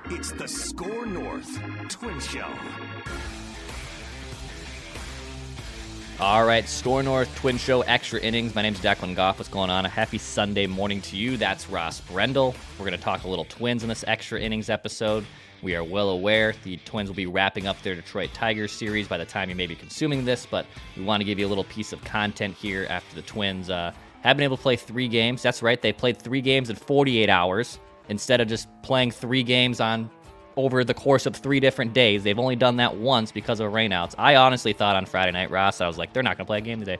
It's the SKOR North Twin Show. All right, SKOR North Twin Show Extra Innings. My name's Declan Goff. What's going on? A happy Sunday morning to you. That's Ross Brendel. We're going to talk a little Twins in this Extra Innings episode. We are well aware the Twins will be wrapping up their Detroit Tigers series by the time you may be consuming this, but we want to give you a little piece of content here after the Twins have been able to play 3 games. That's right, they played 3 games in 48 hours instead of just playing 3 games over the course of 3 different days. They've only done that once because of rainouts. I honestly thought on Friday night, Ross, I was like, they're not going to play a game today.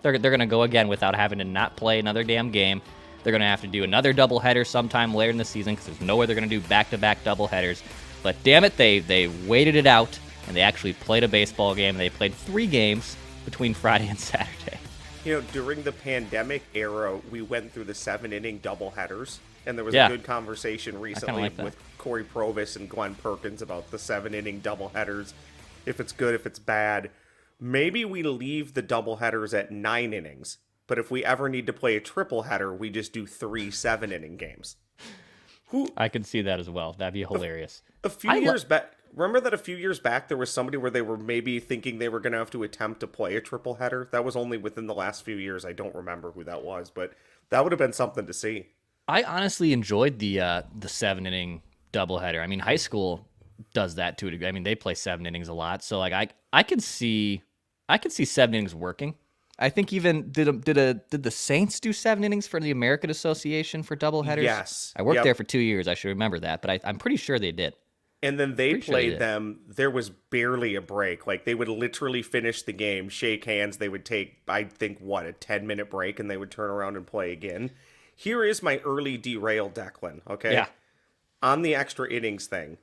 They're going to go again without having to not play another damn game. They're going to have to do another doubleheader sometime later in the season because there's no way they're going to do back-to-back doubleheaders. But damn it, they waited it out, and they actually played a baseball game. They played 3 games between Friday and Saturday. You know, during the pandemic era, we went through the 7-inning doubleheaders, and there was a good conversation recently with Corey Provis and Glenn Perkins about the 7-inning doubleheaders, if it's good, if it's bad. Maybe we leave the doubleheaders at 9 innings, but if we ever need to play a triple header, we just do 3 7-inning games. I can see that as well. That'd be hilarious. A few years back, remember that a few years back there was somebody where they were maybe thinking they were going to have to attempt to play a triple header? That was only within the last few years. I don't remember who that was, but that would have been something to see. I honestly enjoyed the 7-inning doubleheader. I mean, high school does that to a degree. I mean, they play 7 innings a lot, so like I could see 7 innings working. I think even did the Saints do 7 innings for the American Association for doubleheaders? Yes. I worked there for 2 years. I should remember that, but I'm pretty sure they did. And then they played them. There was barely a break. Like, they would literally finish the game, shake hands. They would take, I think, a 10-minute break, and they would turn around and play again. Here is my early derail, Declan, okay? Yeah. On the extra innings thing,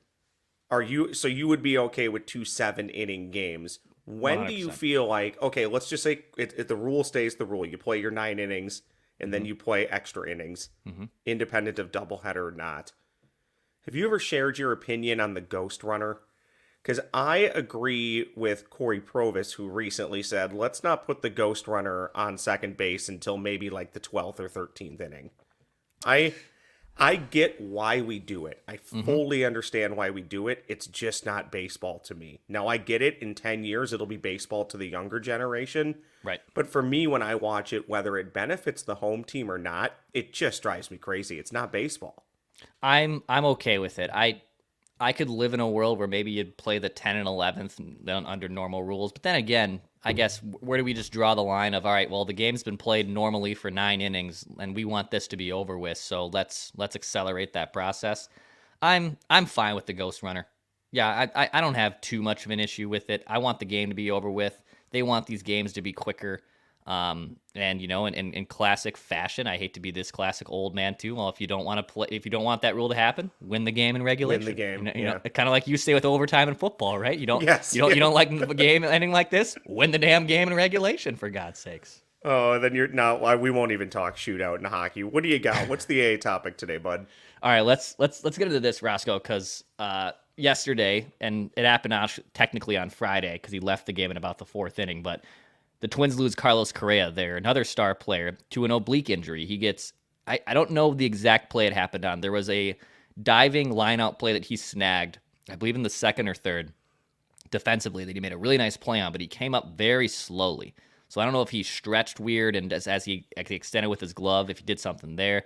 so you would be okay with 2 7-inning games. When 100%. do you feel like, okay, let's just say the rule stays the rule. You play your 9 innings, and then you play extra innings, independent of doubleheader or not. Have you ever shared your opinion on the ghost runner? Because I agree with Corey Provis, who recently said, let's not put the ghost runner on second base until maybe like the 12th or 13th inning. I get why we do it. I fully understand why we do it. It's just not baseball to me. Now, I get it. In 10 years, it'll be baseball to the younger generation. Right. But for me, when I watch it, whether it benefits the home team or not, it just drives me crazy. It's not baseball. I'm okay with it. I could live in a world where maybe you'd play the 10 and 11th under normal rules. But then again, I guess, where do we just draw the line of, all right, well, the game's been played normally for 9 innings, and we want this to be over with, so let's accelerate that process. I'm fine with the ghost runner. Yeah, I don't have too much of an issue with it. I want the game to be over with. They want these games to be quicker. And you know, in classic fashion, I hate to be this classic old man too. Well, if you don't want to play, if you don't want that rule to happen, win the game in regulation. Win the game. You know, kind of like you say with overtime in football, right? You don't, Yes, you don't like the game ending like this. Win the damn game in regulation, for God's sakes. Oh, then we won't even talk shootout in hockey. What do you got? What's the A topic today, bud? All right, let's get into this, Roscoe, because yesterday, and it happened technically on Friday because he left the game in about the 4th inning, but the Twins lose Carlos Correa there, another star player, to an oblique injury. He gets, I don't know the exact play it happened on. There was a diving lineout play that he snagged, I believe in the 2nd or 3rd, defensively, that he made a really nice play on, but he came up very slowly. So I don't know if he stretched weird and as he extended with his glove, if he did something there.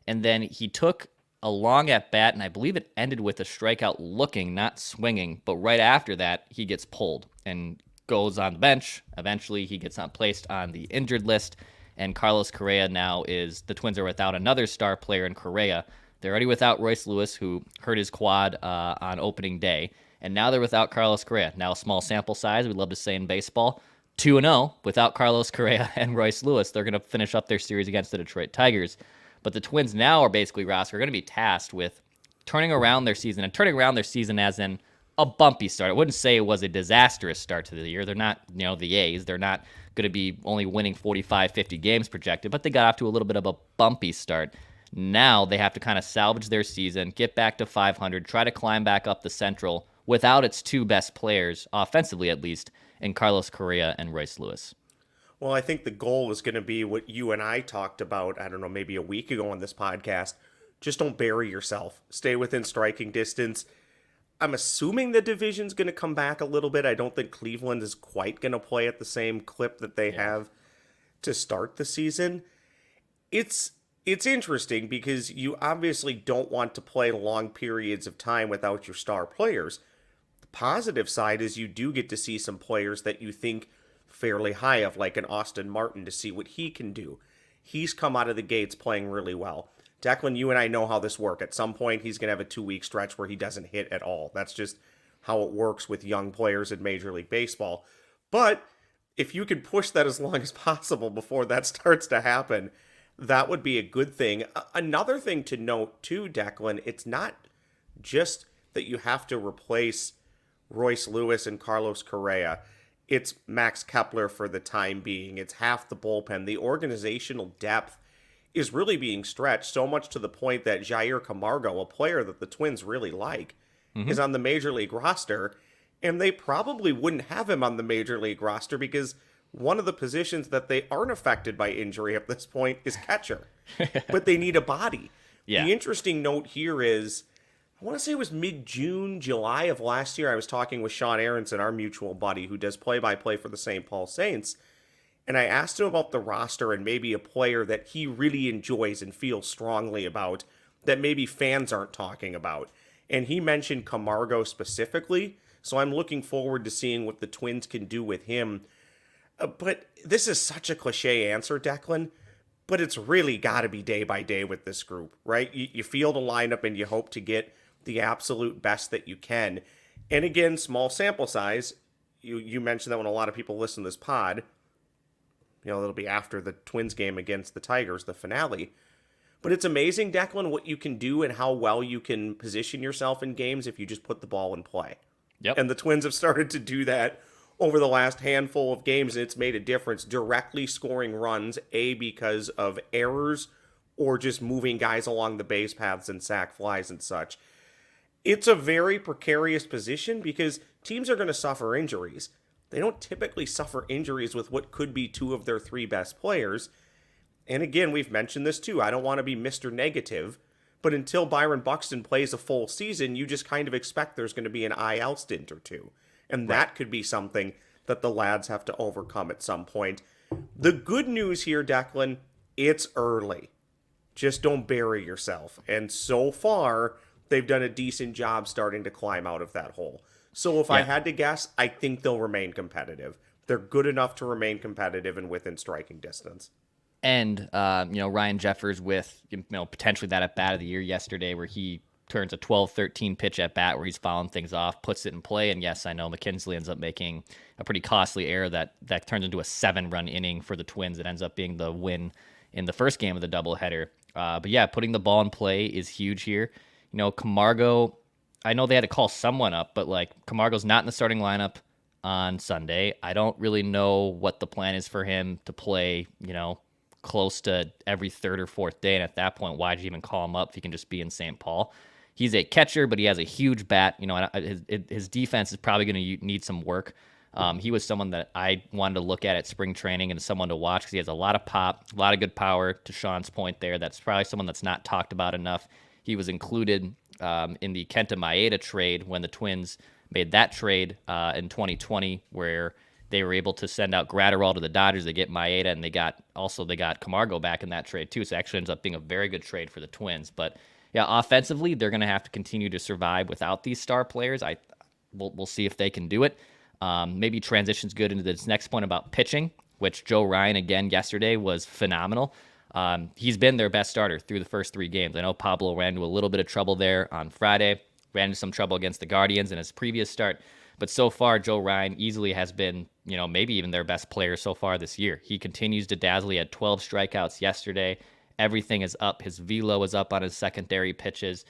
And then he took a long at bat, and I believe it ended with a strikeout looking, not swinging. But right after that, he gets pulled and goes on the bench. Eventually, he gets placed on the injured list, and Carlos Correa now the Twins are without another star player in Correa. They're already without Royce Lewis, who hurt his quad on opening day, and now they're without Carlos Correa. Now a small sample size, we'd love to say in baseball, 2-0 without Carlos Correa and Royce Lewis. They're going to finish up their series against the Detroit Tigers. But the Twins now are basically, Ross, are going to be tasked with turning around their season, and turning around their season as in a bumpy start. I wouldn't say it was a disastrous start to the year. They're not, the A's. They're not going to be only winning 45, 50 games projected, but they got off to a little bit of a bumpy start. Now they have to kind of salvage their season, get back to 500, try to climb back up the Central without its 2 best players, offensively at least, in Carlos Correa and Royce Lewis. Well, I think the goal is going to be what you and I talked about, I don't know, maybe a week ago on this podcast, just don't bury yourself. Stay within striking distance. I'm assuming the division's going to come back a little bit. I don't think Cleveland is quite going to play at the same clip that they have to start the season. It's interesting because you obviously don't want to play long periods of time without your star players. The positive side is you do get to see some players that you think fairly high of, like an Austin Martin, to see what he can do. He's come out of the gates playing really well. Declan, you and I know how this works. At some point, he's going to have a 2-week stretch where he doesn't hit at all. That's just how it works with young players in Major League Baseball. But if you could push that as long as possible before that starts to happen, that would be a good thing. Another thing to note, too, Declan, it's not just that you have to replace Royce Lewis and Carlos Correa. It's Max Kepler for the time being. It's half the bullpen. The organizational depth is really being stretched so much to the point that Jair Camargo, a player that the Twins really like, is on the Major League roster. And they probably wouldn't have him on the Major League roster because one of the positions that they aren't affected by injury at this point is catcher. But they need a body. Yeah. The interesting note here is, I want to say it was mid-June, July of last year, I was talking with Sean Aronson, our mutual buddy, who does play-by-play for the St. Paul Saints, and I asked him about the roster and maybe a player that he really enjoys and feels strongly about that maybe fans aren't talking about. And he mentioned Camargo specifically, so I'm looking forward to seeing what the Twins can do with him. But this is such a cliche answer, Declan, but it's really got to be day by day with this group, right? You field a lineup and you hope to get the absolute best that you can. And again, small sample size. You mentioned that when a lot of people listen to this pod, it'll be after the Twins game against the Tigers, the finale. But it's amazing, Declan, what you can do and how well you can position yourself in games if you just put the ball in play. Yep. And the Twins have started to do that over the last handful of games, and it's made a difference, directly scoring runs, because of errors or just moving guys along the base paths and sack flies and such. It's a very precarious position because teams are going to suffer injuries. They don't typically suffer injuries with what could be 2 of their 3 best players. And again, we've mentioned this too. I don't want to be Mr. Negative, but until Byron Buxton plays a full season, you just kind of expect there's going to be an IL stint or 2. And that could be something that the lads have to overcome at some point. The good news here, Declan, it's early. Just don't bury yourself. And so far, they've done a decent job starting to climb out of that hole. So if I had to guess, I think they'll remain competitive. They're good enough to remain competitive and within striking distance. And, Ryan Jeffers with, potentially that at-bat of the year yesterday where he turns a 12-13 pitch at-bat where he's fouling things off, puts it in play, and yes, I know McKinsley ends up making a pretty costly error that turns into a 7-run inning for the Twins. It ends up being the win in the first game of the doubleheader. But yeah, putting the ball in play is huge here. Camargo, I know they had to call someone up, but Camargo's not in the starting lineup on Sunday. I don't really know what the plan is for him to play, close to every 3rd or 4th day. And at that point, why'd you even call him up if he can just be in St. Paul? He's a catcher, but he has a huge bat. His defense is probably going to need some work. He was someone that I wanted to look at spring training and someone to watch because he has a lot of pop, a lot of good power, to Sean's point there. That's probably someone that's not talked about enough. He was included in the Kenta Maeda trade when the Twins made that trade in 2020 where they were able to send out Gratterall to the Dodgers. They get Maeda, and they got Camargo back in that trade too. So it actually ends up being a very good trade for the Twins. But yeah, offensively, they're going to have to continue to survive without these star players. We'll see if they can do it. Maybe transitions good into this next point about pitching, which Joe Ryan, again, yesterday was phenomenal. He's been their best starter through the first 3 games. I know Pablo ran into a little bit of trouble there on Friday, ran into some trouble against the Guardians in his previous start. But so far, Joe Ryan easily has been, maybe even their best player so far this year. He continues to dazzle. He had 12 strikeouts yesterday. Everything is up. His velo is up on his secondary pitches.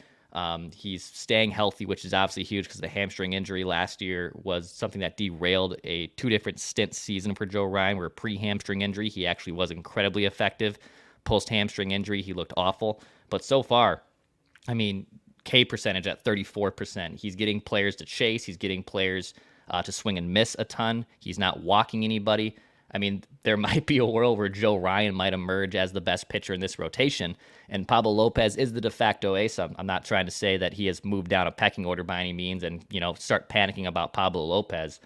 He's staying healthy, which is obviously huge because the hamstring injury last year was something that derailed a 2 different stint season for Joe Ryan, where pre-hamstring injury, he actually was incredibly effective. Post-hamstring injury, he looked awful. But so far, K percentage at 34%. He's getting players to chase. He's getting players to swing and miss a ton. He's not walking anybody. I mean, there might be a world where Joe Ryan might emerge as the best pitcher in this rotation, and Pablo Lopez is the de facto ace. I'm not trying to say that he has moved down a pecking order by any means and, start panicking about Pablo Lopez.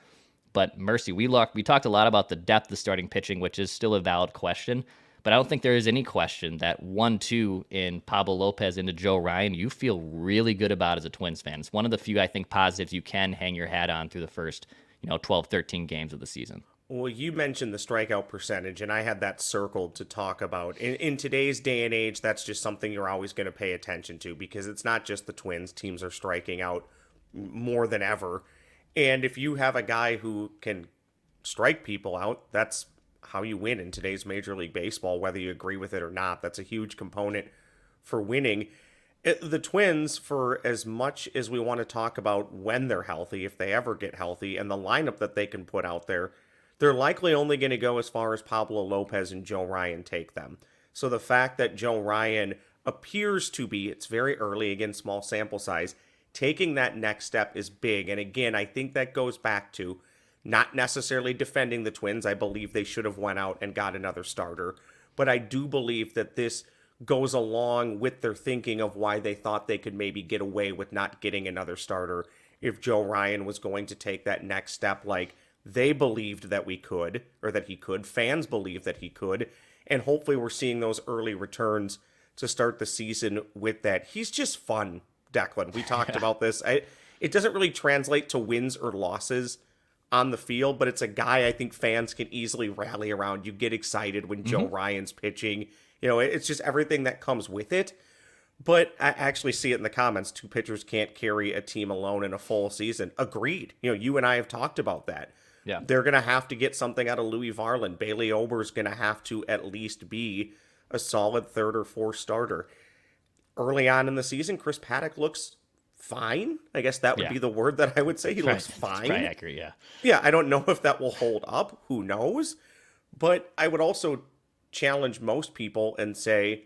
But mercy, we talked a lot about the depth of starting pitching, which is still a valid question. But I don't think there is any question that 1-2 in Pablo Lopez into Joe Ryan, you feel really good about as a Twins fan. It's one of the few, I think, positives you can hang your hat on through the first, 12, 13 games of the season. Well, you mentioned the strikeout percentage, and I had that circled to talk about. In today's day and age, that's just something you're always going to pay attention to because it's not just the Twins. Teams are striking out more than ever. And if you have a guy who can strike people out, that's how you win in today's Major League Baseball, whether you agree with it or not. That's a huge component for winning. The Twins, for as much as we want to talk about when they're healthy, if they ever get healthy, and the lineup that they can put out there, they're likely only going to go as far as Pablo Lopez and Joe Ryan take them. So the fact that Joe Ryan appears to be, it's very early, again, small sample size, taking that next step is big. And again, I think that goes back to not necessarily defending the Twins. I believe they should have went out and got another starter. But I do believe that this goes along with their thinking of why they thought they could maybe get away with not getting another starter if Joe Ryan was going to take that next step like they believed that we could, or that he could. Fans believed that he could. And hopefully we're seeing those early returns to start the season with that. He's just fun, Declan. We talked about this. It doesn't really translate to wins or losses on the field, but it's a guy I think fans can easily rally around. You get excited when Joe Ryan's pitching. It's just everything that comes with it. But I actually see it in the comments. Two pitchers can't carry a team alone in a full season. Agreed. You and I have talked about that. Yeah. They're going to have to get something out of Louis Varland. Bailey Ober's going to have to at least be a solid third or fourth starter. Early on in the season, Chris Paddock looks fine. I guess that would be the word that I would say. He looks fine. Probably accurate, yeah. Yeah, I don't know if that will hold up. Who knows? But I would also challenge most people and say,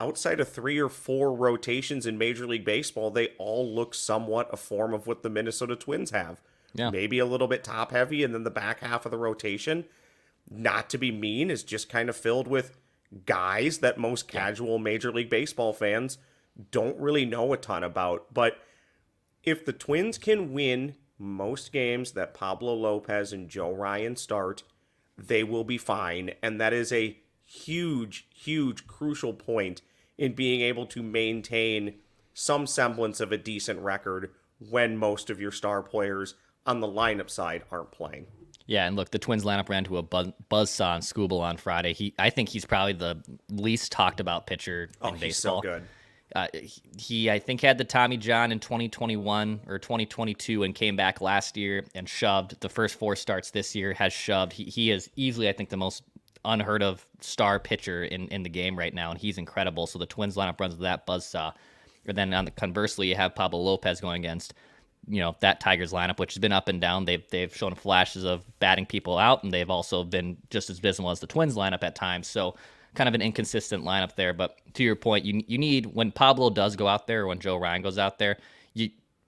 outside of 3 or 4 rotations in Major League Baseball, they all look somewhat a form of what the Minnesota Twins have. Yeah. Maybe a little bit top heavy, and then the back half of the rotation, not to be mean, is just kind of filled with guys that most casual Major League Baseball fans don't really know a ton about. But if the Twins can win most games that Pablo Lopez and Joe Ryan start, they will be fine. And that is a huge, huge, crucial point in being able to maintain some semblance of a decent record when most of your star players on the lineup side aren't playing. Yeah, and look, the Twins lineup ran to a buzzsaw on Skubal on Friday. I think he's probably the least talked about pitcher in baseball. He's so good. He, I think, had the Tommy John in 2021 or 2022 and came back last year and shoved. The first 4 starts this year has shoved. He is easily, I think, the most unheard of star pitcher in the game right now, and he's incredible. So the Twins lineup runs with that buzzsaw. And then conversely, you have Pablo Lopez going against that Tigers lineup, which has been up and down. They've shown flashes of batting people out, and they've also been just as abysmal as the Twins lineup at times. So kind of an inconsistent lineup there. But to your point, you need, when Pablo does go out there, or when Joe Ryan goes out there,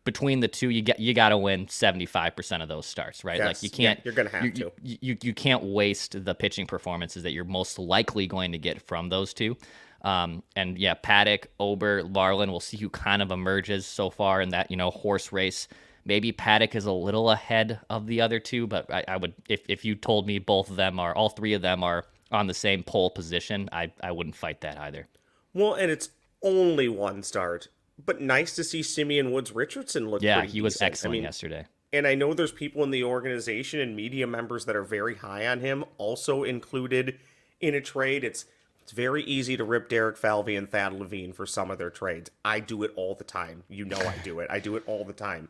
between the two, you got to win 75% of those starts, right? Yes. Like you can't. You're going to have to. You can't waste the pitching performances that you're most likely going to get from those two. And yeah, Paddock, Ober, Varland, we'll see who kind of emerges so far in that, horse race. Maybe Paddock is a little ahead of the other two, but I would, if you told me all 3 of them are on the same pole position, I wouldn't fight that either. Well, and it's only 1 start, but nice to see Simeon Woods Richardson look pretty decent. He was excellent yesterday. And I know there's people in the organization and media members that are very high on him, also included in a trade. It's very easy to rip Derek Falvey and Thad Levine for some of their trades. I do it all the time. I do it. I do it all the time.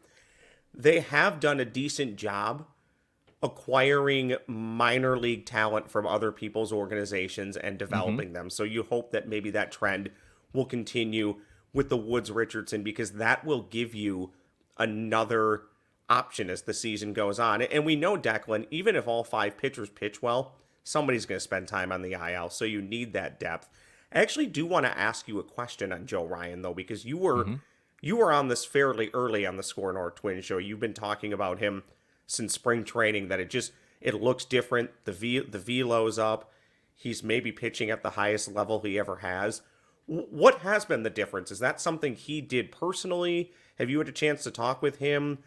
They have done a decent job acquiring minor league talent from other people's organizations and developing them. So you hope that maybe that trend will continue with the Woods Richardson, because that will give you another option as the season goes on. And we know, Declan, even if all 5 pitchers pitch well, somebody's going to spend time on the IL, so you need that depth. I actually do want to ask you a question on Joe Ryan, though, because you were on this fairly early on the SKOR North Twins show. You've been talking about him since spring training, that It looks different. The velo's up. He's maybe pitching at the highest level he ever has. What has been the difference? Is that something he did personally? Have you had a chance to talk with him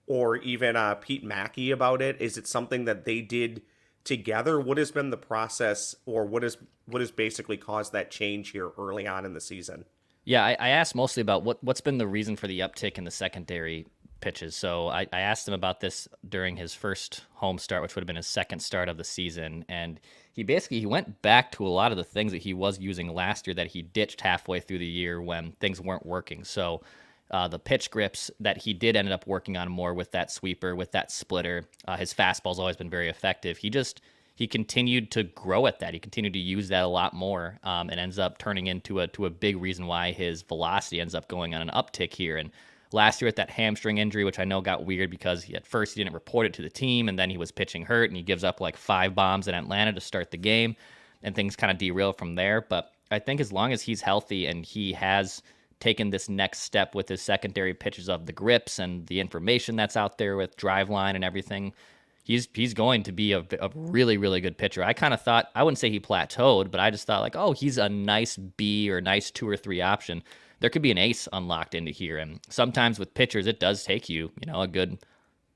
or even Pete Mackey about it? Is it something that they did together? What has been the process, or what has basically caused that change here early on in the season? Yeah, I asked mostly about what's been the reason for the uptick in the secondary pitches. So I asked him about this during his first home start, which would have been his second start of the season. And he went back to a lot of the things that he was using last year that he ditched halfway through the year when things weren't working. So the pitch grips that he did end up working on more with that sweeper, with that splitter. His fastball's always been very effective. He continued to grow at that. He continued to use that a lot more, and ends up turning into a big reason why his velocity ends up going on an uptick here. And last year with that hamstring injury, which I know got weird because at first he didn't report it to the team, and then he was pitching hurt, and he gives up like 5 bombs in Atlanta to start the game, and things kind of derail from there. But I think as long as he's healthy and he has taken this next step with his secondary pitches of the grips and the information that's out there with Driveline and everything, he's going to be a really, really good pitcher. I kind of thought, I wouldn't say he plateaued, but I just thought like, oh, he's a nice B or nice 2 or 3 option. There could be an ace unlocked into here. And sometimes with pitchers, it does take you, a good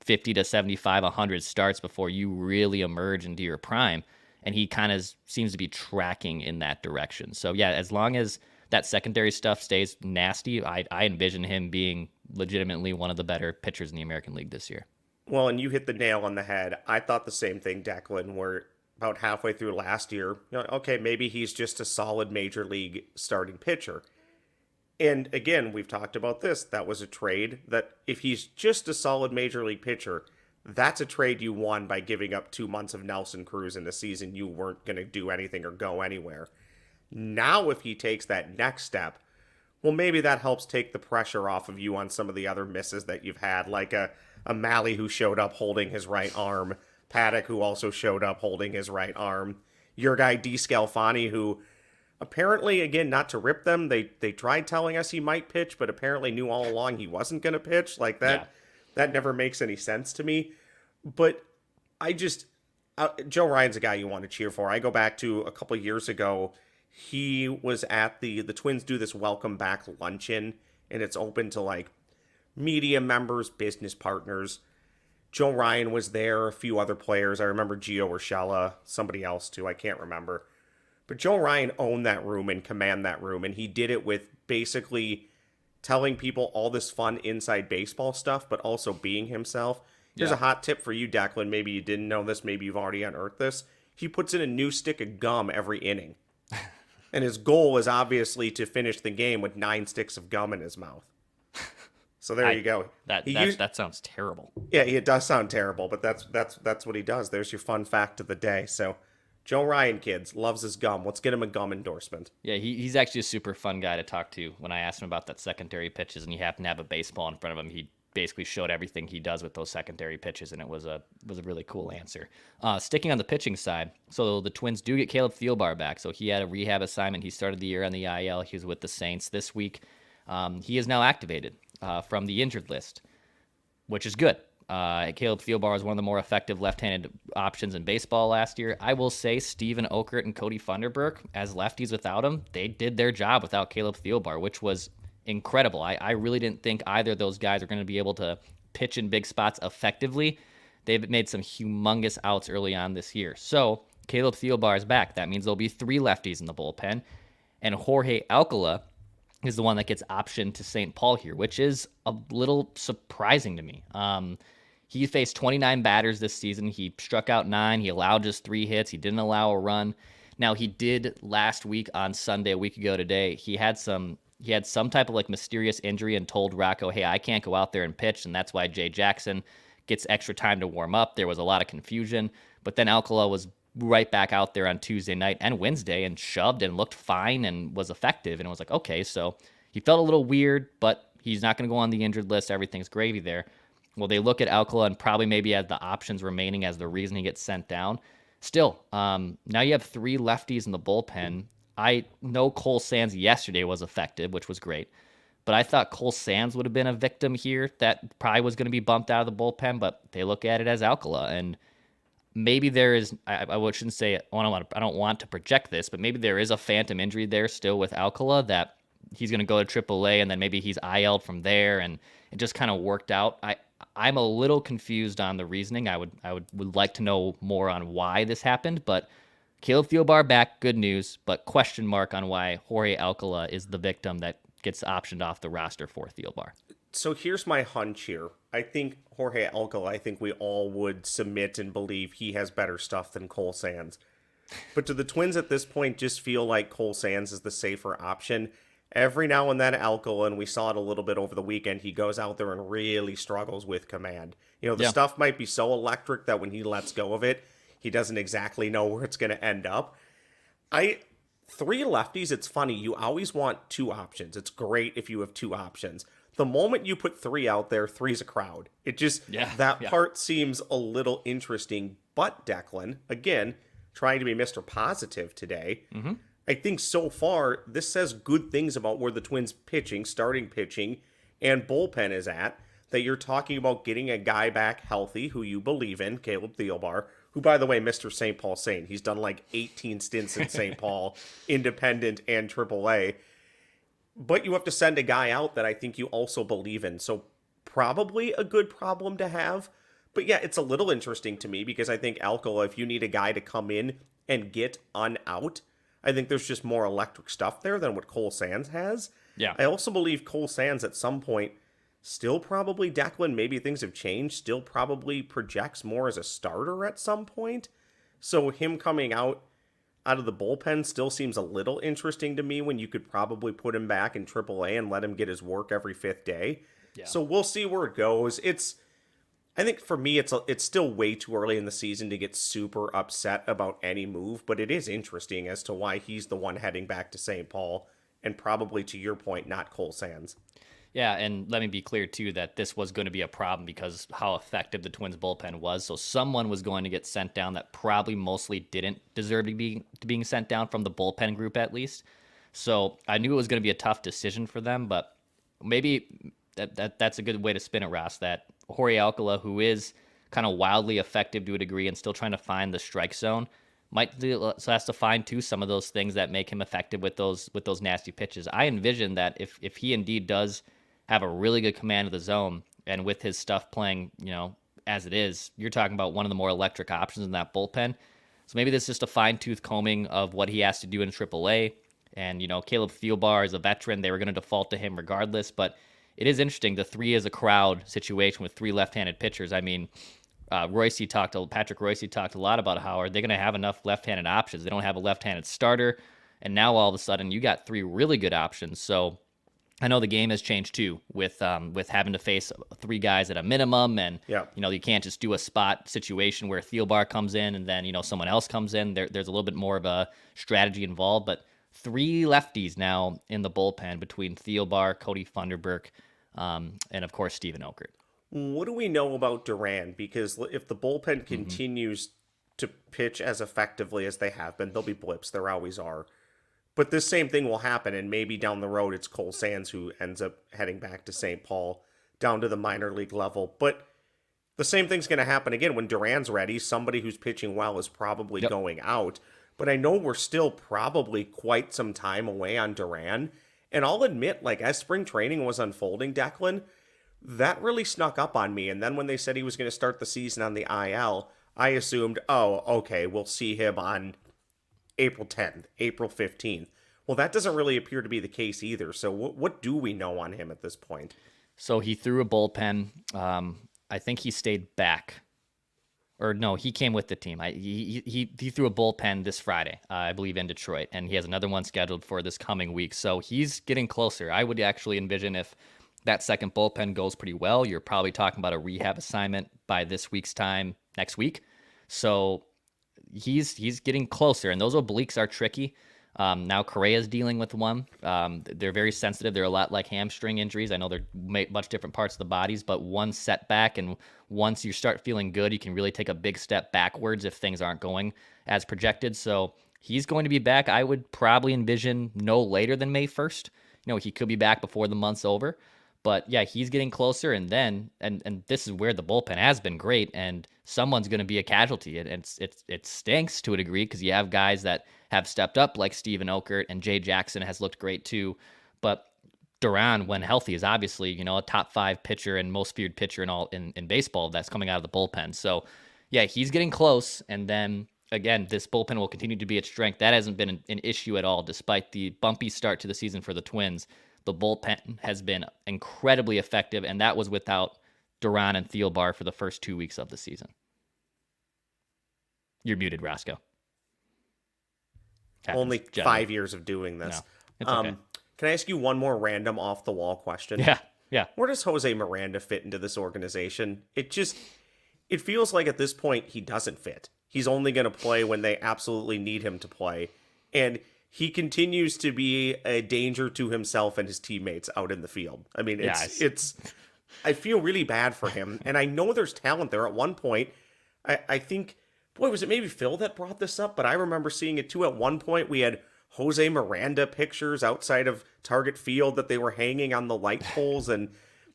50 to 75, 100 starts before you really emerge into your prime. And he kind of seems to be tracking in that direction. So yeah, as long as that secondary stuff stays nasty, I envision him being legitimately one of the better pitchers in the American League this year. Well, and you hit the nail on the head. I thought the same thing, Declan, where about halfway through last year, okay, maybe he's just a solid major league starting pitcher. And again, we've talked about this. That was a trade that if he's just a solid major league pitcher, that's a trade you won by giving up 2 months of Nelson Cruz in a season you weren't going to do anything or go anywhere. Now, if he takes that next step, well, maybe that helps take the pressure off of you on some of the other misses that you've had, like a Malley who showed up holding his right arm, Paddock who also showed up holding his right arm, your guy DeScalfani who apparently, again, not to rip them, they tried telling us he might pitch, but apparently knew all along he wasn't going to pitch. Like that, That never makes any sense to me. But I just, Joe Ryan's a guy you want to cheer for. I go back to a couple years ago. He was at the Twins do this welcome back luncheon, and it's open to like media members, business partners. Joe Ryan was there, a few other players. I remember Gio Urshela, somebody else too, I can't remember. But Joe Ryan owned that room and commanded that room, and he did it with basically telling people all this fun inside baseball stuff, but also being himself. Here's a hot tip for you, Declan. Maybe you didn't know this, maybe you've already unearthed this. He puts in a new stick of gum every inning. And his goal is obviously to finish the game with 9 sticks of gum in his mouth. So there you go. That sounds terrible. Yeah, it does sound terrible, but that's what he does. There's your fun fact of the day. So Joe Ryan, kids, loves his gum. Let's get him a gum endorsement. Yeah, he's actually a super fun guy to talk to. When I asked him about that secondary pitches and he happened to have a baseball in front of him, he basically showed everything he does with those secondary pitches, and it was a really cool answer. Sticking on the pitching side, so the Twins do get Caleb Thielbar back. So he had a rehab assignment. He started the year on the IL. He was with the Saints this week. He is now activated from the injured list, which is good. Caleb Thielbar is one of the more effective left-handed options in baseball last year. I will say Steven Okert and Cody Funderburk, as lefties without him, they did their job without Caleb Thielbar, which was incredible. I really didn't think either of those guys are going to be able to pitch in big spots effectively. They've made some humongous outs early on this year. So Caleb Thielbar is back. That means there'll be 3 lefties in the bullpen. And Jorge Alcala is the one that gets optioned to St. Paul here, which is a little surprising to me. He faced 29 batters this season. He struck out 9. He allowed just 3 hits. He didn't allow a run. Now, he did last week on Sunday, a week ago today, he had some type of like mysterious injury and told Rocco, hey, I can't go out there and pitch, and that's why Jay Jackson gets extra time to warm up. There was a lot of confusion, but then Alcala was right back out there on Tuesday night and Wednesday and shoved and looked fine and was effective, and it was like, okay, so he felt a little weird, but he's not going to go on the injured list. Everything's gravy there. Well, they look at Alcala and probably maybe as the options remaining as the reason he gets sent down. Still, now you have 3 lefties in the bullpen. I know Cole Sands yesterday was effective, which was great, but I thought Cole Sands would have been a victim here that probably was going to be bumped out of the bullpen, but they look at it as Alcala, and maybe there is, I shouldn't say, I don't want to project this, but maybe there is a phantom injury there still with Alcala that he's going to go to AAA and then maybe he's IL'd from there and it just kind of worked out. I'm a little confused on the reasoning. I would like to know more on why this happened, but Caleb Thielbar back, good news, but question mark on why Jorge Alcala is the victim that gets optioned off the roster for Thielbar. So here's my hunch here. I think Jorge Alcala, I think we all would submit and believe he has better stuff than Cole Sands. But do the Twins at this point just feel like Cole Sands is the safer option? Every now and then Alcala, and we saw it a little bit over the weekend, he goes out there and really struggles with command. The stuff might be so electric that when he lets go of it, he doesn't exactly know where it's going to end up. Three lefties, it's funny, you always want two options. It's great if you have two options. The moment you put three out there, three's a crowd. It just, part seems a little interesting. But Declan, again, trying to be Mr. Positive today, I think so far this says good things about where the Twins pitching, starting pitching, and bullpen is at, that you're talking about getting a guy back healthy who you believe in, Caleb Thielbar, who, by the way, Mr. St. Paul Saint. He's done like 18 stints in St. Paul, independent and AAA. But you have to send a guy out that I think you also believe in. So probably a good problem to have. But yeah, it's a little interesting to me because I think Alcala, if you need a guy to come in and get out, I think there's just more electric stuff there than what Cole Sands has. Yeah. I also believe Cole Sands at some point still probably, Declan, maybe things have changed, still probably projects more as a starter at some point. So him coming out of the bullpen still seems a little interesting to me when you could probably put him back in AAA and let him get his work every fifth day. Yeah. So we'll see where it goes. I think for me, it's still way too early in the season to get super upset about any move, but it is interesting as to why he's the one heading back to St. Paul and probably, to your point, not Cole Sands. Yeah, and let me be clear, too, that this was going to be a problem because how effective the Twins' bullpen was. So someone was going to get sent down that probably mostly didn't deserve to being sent down from the bullpen group, at least. So I knew it was going to be a tough decision for them, but maybe that's a good way to spin it, Ross, that Jorge Alcala, who is kind of wildly effective to a degree and still trying to find the strike zone, might has to find, too, some of those things that make him effective with those nasty pitches. I envision that if he indeed does have a really good command of the zone, and with his stuff playing, as it is, you're talking about one of the more electric options in that bullpen. So maybe this is just a fine-tooth combing of what he has to do in AAA. And, Caleb Thielbar is a veteran. They were going to default to him regardless. But it is interesting, the three is a crowd situation with three left-handed pitchers. I mean, Patrick Royce talked a lot about how are they going to have enough left-handed options. They don't have a left-handed starter. And now all of a sudden you got three really good options. So I know the game has changed too with having to face three guys at a minimum, and you can't just do a spot situation where Thielbar comes in and then someone else comes in. There's a little bit more of a strategy involved, but three lefties now in the bullpen between Thielbar, Cody Funderburk, and of course Steven Okert. What do we know about Duran? Because if the bullpen continues to pitch as effectively as they have been, there'll be blips. There always are. But this same thing will happen, and maybe down the road it's Cole Sands who ends up heading back to St. Paul, down to the minor league level. But the same thing's going to happen again when Duran's ready. Somebody who's pitching well is probably going out. But I know we're still probably quite some time away on Duran. And I'll admit, as spring training was unfolding, Declan, that really snuck up on me. And then when they said he was going to start the season on the IL, I assumed, we'll see him on April 10th, April 15th. Well, that doesn't really appear to be the case either. So what do we know on him at this point? So he threw a bullpen. I think he stayed back. Or no, he came with the team. He threw a bullpen this Friday, I believe, in Detroit. And he has another one scheduled for this coming week. So he's getting closer. I would actually envision if that second bullpen goes pretty well, you're probably talking about a rehab assignment by this week's time next week. So he's getting closer, and those obliques are tricky. Now Correa's dealing with one. They're very sensitive. They're a lot like hamstring injuries. I know they're much different parts of the bodies, but one setback, and once you start feeling good, you can really take a big step backwards if things aren't going as projected. So he's going to be back. I would probably envision no later than May 1st. He could be back before the month's over. But yeah, he's getting closer, and then and this is where the bullpen has been great, and someone's going to be a casualty, and it stinks to a degree because you have guys that have stepped up like Steven Okert, and Jay Jackson has looked great too, but Duran, when healthy, is obviously, a top 5 pitcher and most feared pitcher in baseball that's coming out of the bullpen. So yeah, he's getting close, and then again, this bullpen will continue to be its strength. That hasn't been an issue at all, despite the bumpy start to the season for the Twins. The bullpen has been incredibly effective, and that was without Duran and Thielbar for the first 2 weeks of the season. You're muted, Roscoe. Only 5 years of doing this. No, it's okay. Can I ask you one more random off-the-wall question? Yeah. Where does Jose Miranda fit into this organization? It feels like at this point he doesn't fit. He's only going to play when they absolutely need him to play. And he continues to be a danger to himself and his teammates out in the field. I mean, I feel really bad for him. And I know there's talent there. At one point, I think, was it maybe Phil that brought this up? But I remember seeing it too. At one point, we had Jose Miranda pictures outside of Target Field that they were hanging on the light poles. And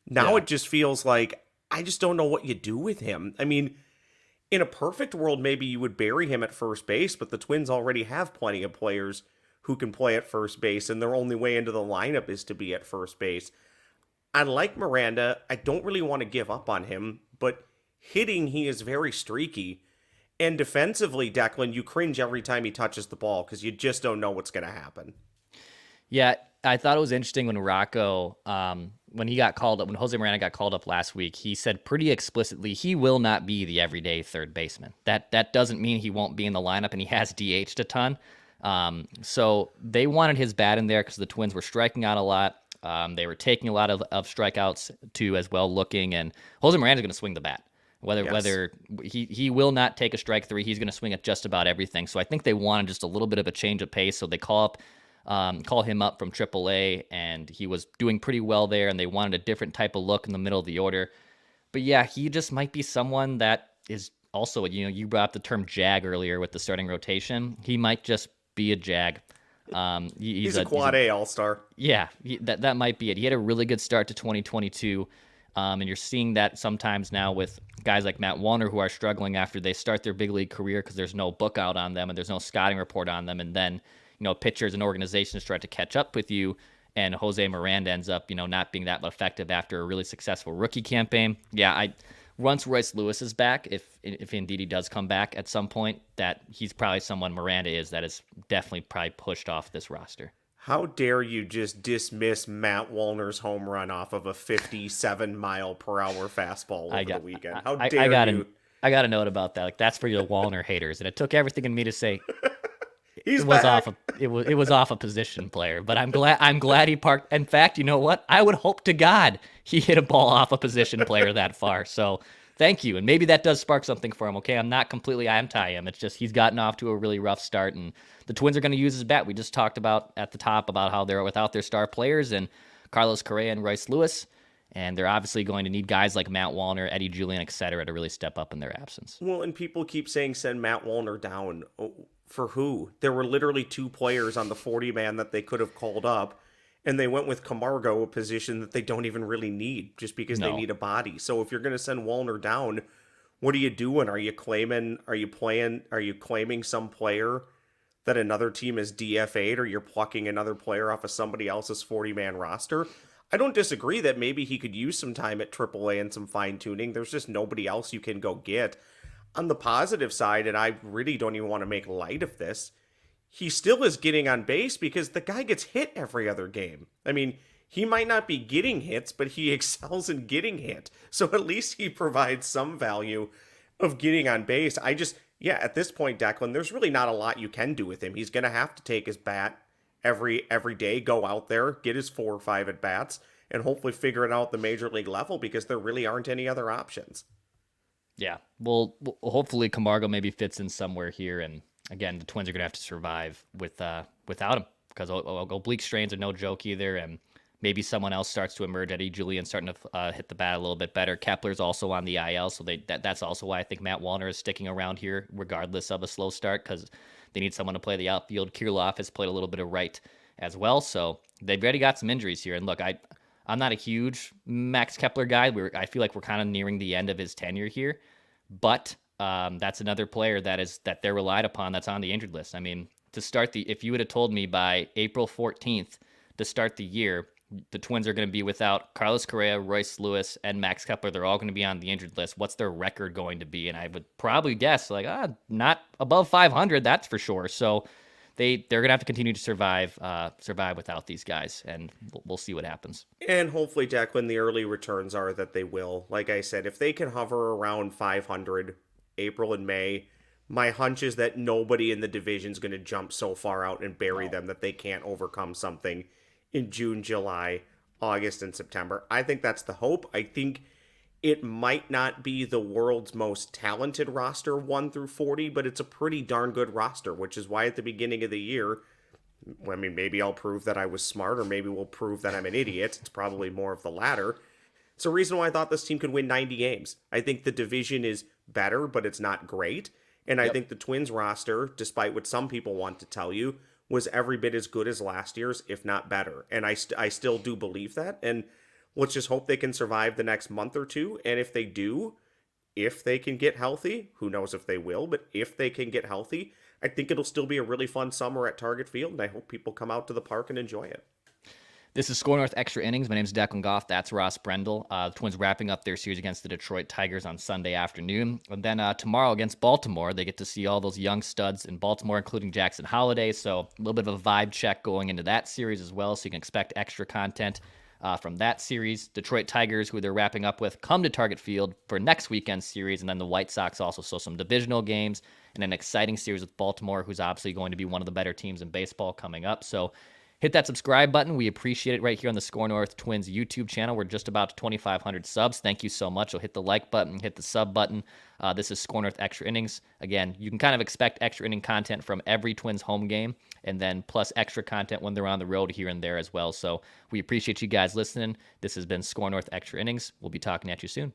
now it just feels like, I just don't know what you do with him. I mean, in a perfect world, maybe you would bury him at first base, but the Twins already have plenty of players who can play at first base, and their only way into the lineup is to be at first base. I like Miranda. I don't really want to give up on him, but hitting, he is very streaky. And defensively, Declan, you cringe every time he touches the ball because you just don't know what's going to happen. Yeah, I thought it was interesting when Rocco, when Jose Miranda got called up last week, he said pretty explicitly he will not be the everyday third baseman. That doesn't mean he won't be in the lineup, and he has DH'd a ton. So they wanted his bat in there because the Twins were striking out a lot. They were taking a lot of strikeouts too as well looking, and Jose Miranda's going to swing the bat. Whether he will not take a strike 3, he's going to swing at just about everything. So I think they wanted just a little bit of a change of pace. So they call him up from AAA, and he was doing pretty well there, and they wanted a different type of look in the middle of the order. But yeah, he just might be someone that is also, you brought up the term jag earlier with the starting rotation. He might just be a jag. He's a quad A all-star. Yeah, that might be it. He had a really good start to 2022. And you're seeing that sometimes now with guys like Matt Wallner who are struggling after they start their big league career because there's no book out on them and there's no scouting report on them. And then, pitchers and organizations try to catch up with you. And Jose Miranda ends up, not being that effective after a really successful rookie campaign. Yeah, once Royce Lewis is back, if indeed he does come back at some point, that he's probably someone Miranda is that is definitely probably pushed off this roster. How dare you just dismiss Matt Wallner's home run off of a 57-mile-per-hour fastball over the weekend? How dare you? I got a note about that. Like, that's for your Wallner haters, and it took everything in me to say it was off a position player. But I'm glad he parked. In fact, you know what? I would hope to God he hit a ball off a position player that far. So thank you, and maybe that does spark something for him. Okay, I'm not completely anti him. It's just he's gotten off to a really rough start, and the Twins are going to use his bat. We just talked about at the top about how they're without their star players and Carlos Correa and Royce Lewis, and they're obviously going to need guys like Matt Wallner, Eddie Julian, etc. to really step up in their absence. Well, and people keep saying send Matt Wallner down. For who? There were literally 2 players on the 40-man that they could have called up, and they went with Camargo, a position that they don't even really need just because they need a body. So if you're going to send Wallner down, what are you doing? Are you claiming some player that another team is DFA'd, or you're plucking another player off of somebody else's 40-man roster? I don't disagree that maybe he could use some time at AAA and some fine-tuning. There's just nobody else you can go get. On the positive side, and I really don't even want to make light of this, he still is getting on base because the guy gets hit every other game. I mean, he might not be getting hits, but he excels in getting hit. So at least he provides some value of getting on base. At this point, Declan, there's really not a lot you can do with him. He's going to have to take his bat every day, go out there, get his 4 or 5 at-bats, and hopefully figure it out at the major league level because there really aren't any other options. Yeah, well, hopefully Camargo maybe fits in somewhere here, and again, the Twins are going to have to survive without him because oblique strains are no joke either, and maybe someone else starts to emerge. Eddie Julian starting to hit the bat a little bit better. Kepler's also on the IL, so that's also why I think Matt Wallner is sticking around here regardless of a slow start because they need someone to play the outfield. Kirilloff has played a little bit of right as well, so they've already got some injuries here. And look, I'm not a huge Max Kepler guy. I feel like we're kind of nearing the end of his tenure here, but that's another player that they're relied upon that's on the injured list. I mean, if you would have told me by April 14th to start the year, the Twins are going to be without Carlos Correa, Royce Lewis, and Max Kepler. They're all going to be on the injured list. What's their record going to be? And I would probably guess not above 500. That's for sure. So they're going to have to continue to survive without these guys, and we'll see what happens. And hopefully, Declan, the early returns are that they will. Like I said, if they can hover around 500 April and May, my hunch is that nobody in the division is going to jump so far out and bury them that they can't overcome something in June, July, August, and September. I think that's the hope. I think it might not be the world's most talented roster 1 through 40, but it's a pretty darn good roster, which is why at the beginning of the year, I mean, maybe I'll prove that I was smart, or maybe we'll prove that I'm an idiot. It's probably more of the latter. It's a reason why I thought this team could win 90 games. I think the division is better, but it's not great. And I think the Twins roster, despite what some people want to tell you, was every bit as good as last year's, if not better. And I still do believe that. And let's just hope they can survive the next month or two. And if they do, if they can get healthy, who knows if they will, but if they can get healthy, I think it'll still be a really fun summer at Target Field. And I hope people come out to the park and enjoy it. This is SKOR North Extra Innings. My name is Declan Goff. That's Ross Brendel. The Twins wrapping up their series against the Detroit Tigers on Sunday afternoon. And then tomorrow against Baltimore, they get to see all those young studs in Baltimore, including Jackson Holliday. So a little bit of a vibe check going into that series as well. So you can expect extra content from that series. Detroit Tigers, who they're wrapping up with, come to Target Field for next weekend's series. And then the White Sox also. So some divisional games and an exciting series with Baltimore, who's obviously going to be one of the better teams in baseball coming up. So hit that subscribe button. We appreciate it right here on the SKOR North Twins YouTube channel. We're just about to 2,500 subs. Thank you so much. You'll hit the like button, hit the sub button. This is SKOR North Extra Innings. Again, you can kind of expect extra inning content from every Twins home game, and then plus extra content when they're on the road here and there as well. So we appreciate you guys listening. This has been SKOR North Extra Innings. We'll be talking at you soon.